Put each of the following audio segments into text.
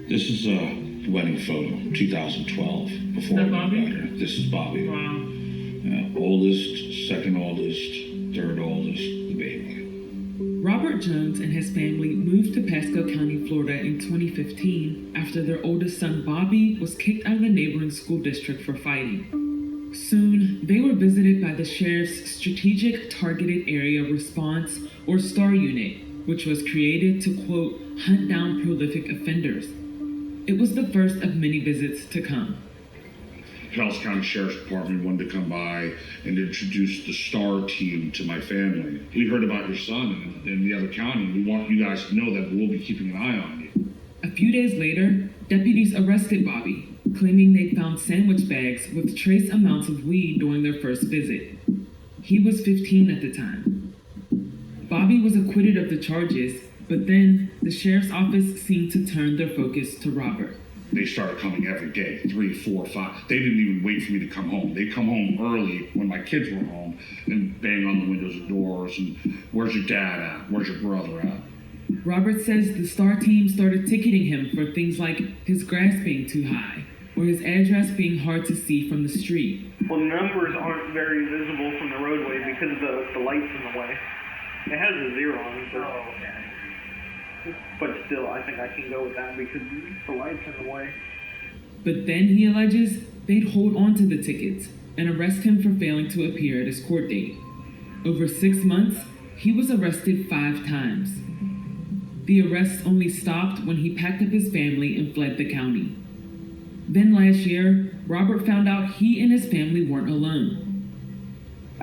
This is a wedding photo, 2012, before I got here. This is Bobby. Wow. Oldest, second oldest, third oldest, the baby. Robert Jones and his family moved to Pasco County, Florida in 2015 after their oldest son Bobby was kicked out of the neighboring school district for fighting. Soon, they were visited by the sheriff's Strategic Targeted Area Response, or STAR unit, which was created to, quote, hunt down prolific offenders. It was the first of many visits to come. Charles County Sheriff's Department wanted to come by and introduce the STAR team to my family. We heard about your son in the other county. We want you guys to know that we'll be keeping an eye on you. A few days later, deputies arrested Bobby, claiming they'd found sandwich bags with trace amounts of weed during their first visit. He was 15 at the time. Bobby was acquitted of the charges, but then the sheriff's office seemed to turn their focus to Robert. They started coming every day, 3, 4, 5. They didn't even wait for me to come home. They'd come home early when my kids were home and bang on the windows and doors and, where's your dad at? Where's your brother at? Robert says the STAR team started ticketing him for things like his grass being too high or his address being hard to see from the street. Well, the numbers aren't very visible from the roadway because of the lights in the way. It has a 0 on it, but still, I think I can go with that because the lights in the way. But then, he alleges, they'd hold on to the tickets and arrest him for failing to appear at his court date. Over 6 months, he was arrested 5 times. The arrests only stopped when he packed up his family and fled the county. Then last year, Robert found out he and his family weren't alone.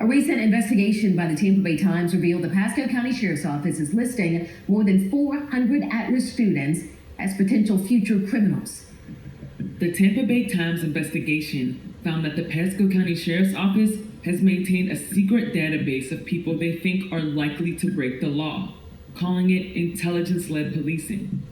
A recent investigation by the Tampa Bay Times revealed the Pasco County Sheriff's Office is listing more than 400 at-risk students as potential future criminals. The Tampa Bay Times investigation found that the Pasco County Sheriff's Office has maintained a secret database of people they think are likely to break the law, calling it intelligence-led policing.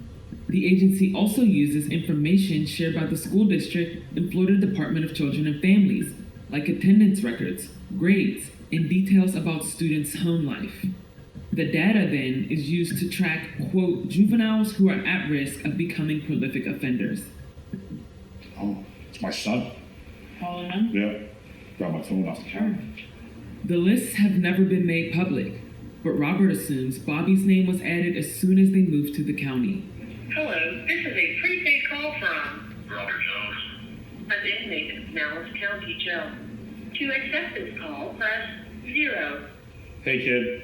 The agency also uses information shared by the school district and Florida Department of Children and Families, like attendance records, grades, and details about students' home life. The data then is used to track, quote, juveniles who are at risk of becoming prolific offenders. Oh, it's my son. Calling him? Yeah. Got my phone off the camera. The lists have never been made public, but Robert assumes Bobby's name was added as soon as they moved to the county. Hello, this is a prepaid call from Robert Jones, an inmate at Dallas County Jail. To accept this call, press 0. Hey, kid.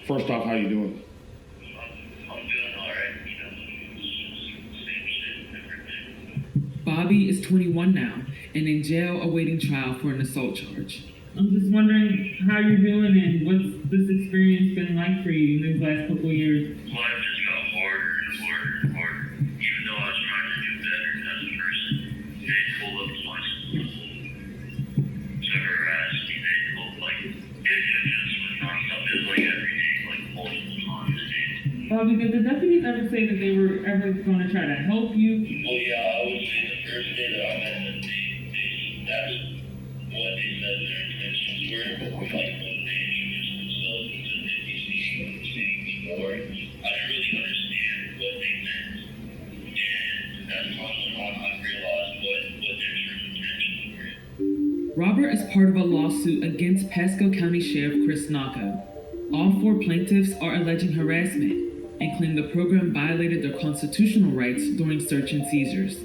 First off, how you doing? I'm doing all right. Same shit, everything. Bobby is 21 now and in jail awaiting trial for an assault charge. I'm just wondering how you're doing and what's this experience been like for you these last couple of years? Life just got harder and harder and harder. Even though I was trying to do better as a person, they pulled up my to harass me. They pulled it just was nonstop. It was every day, multiple times a day. Bobby, did the deputies ever say that they were ever going to try to help you? Well, yeah, I would say the first day that I met them, that's what they said their intentions were. When they introduced themselves into NBC and saying before, I didn't really understand what they meant. And as time went on, I realized what their true intentions were. Robert is part of a lawsuit against Pasco County Sheriff Chris Nacco. All 4 plaintiffs are alleging harassment and claim the program violated their constitutional rights during search and seizures.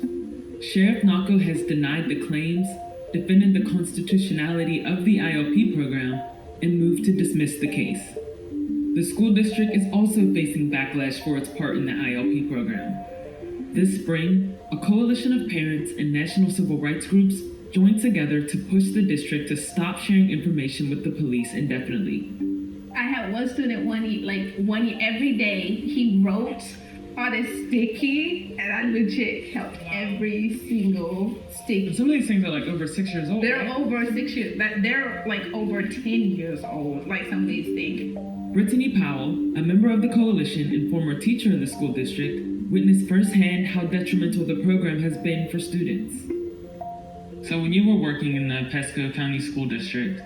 Sheriff Nacco has denied the claims, defended the constitutionality of the IOP program, and moved to dismiss the case. The school district is also facing backlash for its part in the IOP program. This spring, a coalition of parents and national civil rights groups joined together to push the district to stop sharing information with the police indefinitely. I had one student one year every day he wrote on a sticky, and I legit helped every single sticky. Some of these things are over 6 years old. They're right? over 6 years. They're over 10 years old. Some of these things. Brittany Powell, a member of the coalition and former teacher in the school district, witnessed firsthand how detrimental the program has been for students. So when you were working in the Pasco County School District,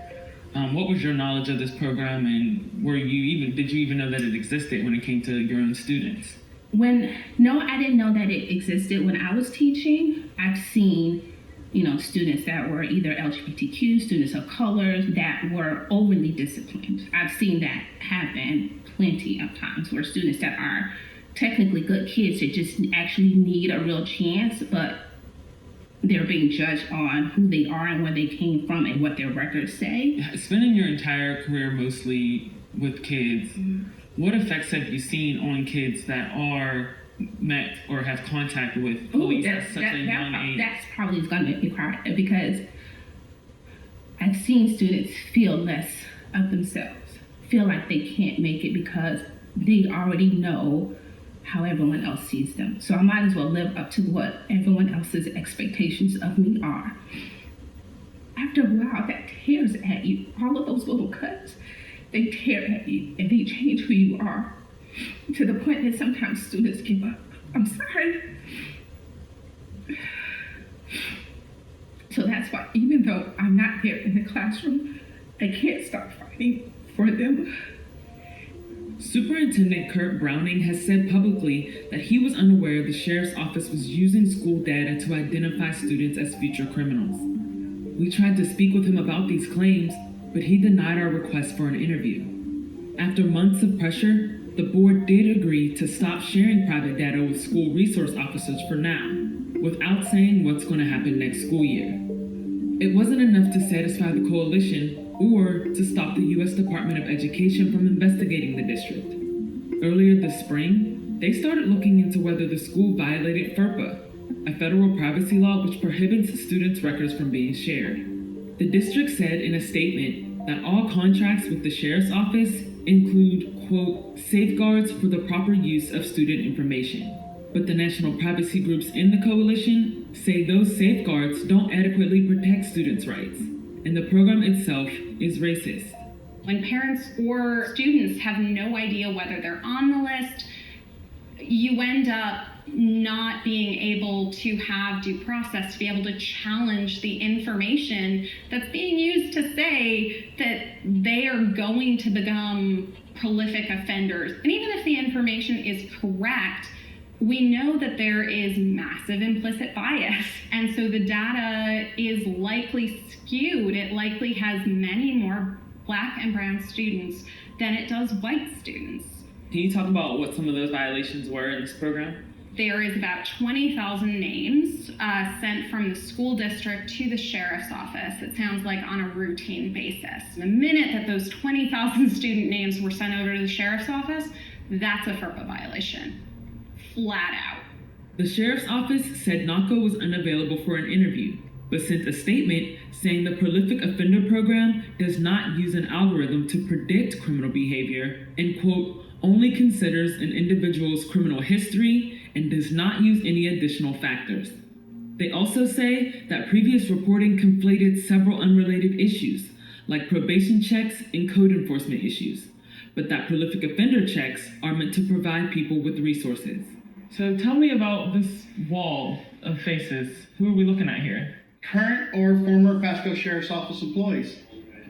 What was your knowledge of this program, and did you even know that it existed when it came to your own students? No, I didn't know that it existed. When I was teaching, I've seen, students that were either LGBTQ, students of color that were overly disciplined. I've seen that happen plenty of times where students that are technically good kids that just actually need a real chance, but they're being judged on who they are and where they came from and what their records say. Spending your entire career mostly with kids, what effects have you seen on kids that are met or have contact with police at such a young age? That's probably going to make me cry because I've seen students feel less of themselves, feel like they can't make it because they already know how everyone else sees them. So I might as well live up to what everyone else's expectations of me are. After a while, that tears at you. All of those little cuts, they tear at you and they change who you are to the point that sometimes students give up. I'm sorry. So that's why, even though I'm not there in the classroom, I can't stop fighting for them. Superintendent Kurt Browning has said publicly that he was unaware the sheriff's office was using school data to identify students as future criminals. We tried to speak with him about these claims, but he denied our request for an interview. After months of pressure, the board did agree to stop sharing private data with school resource officers for now, without saying what's going to happen next school year. It wasn't enough to satisfy the coalition or to stop the U.S. Department of Education from investigating the district. Earlier this spring, they started looking into whether the school violated FERPA, a federal privacy law which prohibits students' records from being shared. The district said in a statement that all contracts with the sheriff's office include, quote, safeguards for the proper use of student information. But the national privacy groups in the coalition say those safeguards don't adequately protect students' rights, and the program itself is racist. When parents or students have no idea whether they're on the list, you end up not being able to have due process to be able to challenge the information that's being used to say that they are going to become prolific offenders. And even if the information is correct, we know that there is massive implicit bias. And so the data is likely skewed. It likely has many more Black and brown students than it does white students. Can you talk about what some of those violations were in this program? There is about 20,000 names sent from the school district to the sheriff's office. It sounds like on a routine basis. The minute that those 20,000 student names were sent over to the sheriff's office, that's a FERPA violation. Flat out. The sheriff's office said NACO was unavailable for an interview, but sent a statement saying the prolific offender program does not use an algorithm to predict criminal behavior and, quote, only considers an individual's criminal history and does not use any additional factors. They also say that previous reporting conflated several unrelated issues, like probation checks and code enforcement issues, but that prolific offender checks are meant to provide people with resources. So tell me about this wall of faces. Who are we looking at here? Current or former Pasco Sheriff's Office employees.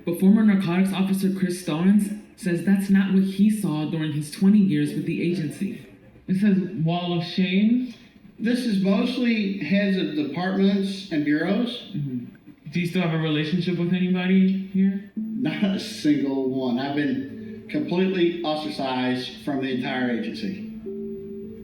But former narcotics officer Chris Starnes says that's not what he saw during his 20 years with the agency. It says wall of shame. This is mostly heads of departments and bureaus. Mm-hmm. Do you still have a relationship with anybody here? Not a single one. I've been completely ostracized from the entire agency.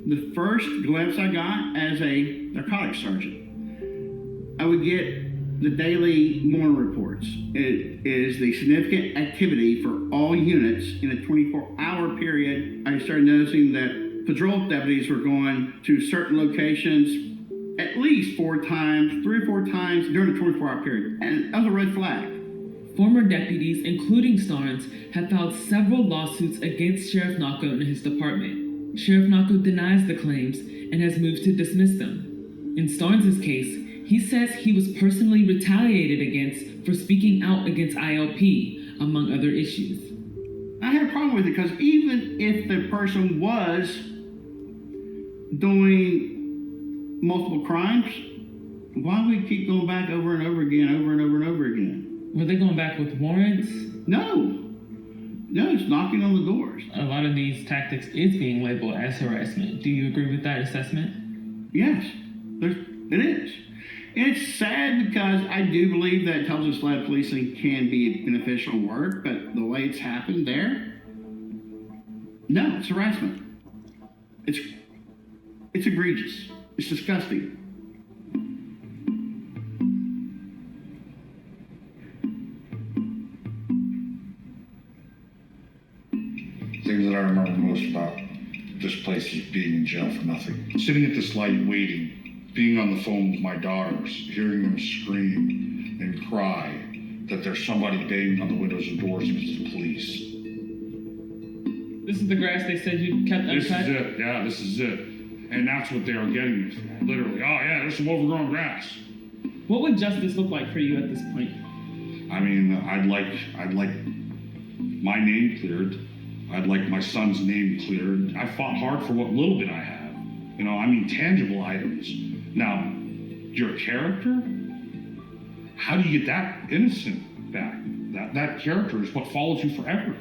The first glimpse I got as a narcotics sergeant, I would get the daily morning reports. It is the significant activity for all units in a 24-hour period. I started noticing that patrol deputies were going to certain locations at least 3 or 4 times during the 24-hour period. And that was a red flag. Former deputies, including Starnes, have filed several lawsuits against Sheriff NACO and his department. Sheriff NACO denies the claims and has moved to dismiss them. In Starnes' case, he says he was personally retaliated against for speaking out against ILP, among other issues. I had a problem with it because even if the person was doing multiple crimes, why would we keep going back over and over again, over and over and over again? Were they going back with warrants? No, it's knocking on the doors. A lot of these tactics is being labeled as harassment. Do you agree with that assessment? Yes, it is. And it's sad because I do believe that intelligence-led policing can be beneficial work, but the way it's happened there, no, it's harassment. It's egregious. It's disgusting. Things that I remember most about this place is being in jail for nothing. Sitting at this light waiting, being on the phone with my daughters, hearing them scream and cry that there's somebody banging on the windows and doors and it's the police. This is the grass they said you kept uncut? This is it, yeah, this is it. And that's what they are getting me for. Literally, oh yeah, there's some overgrown grass. What would justice look like for you at this point? I mean, I'd like my name cleared. I'd like my son's name cleared. I fought hard for what little bit I have. You know, I mean, tangible items. Now, your character? How do you get that innocent back? That character is what follows you forever.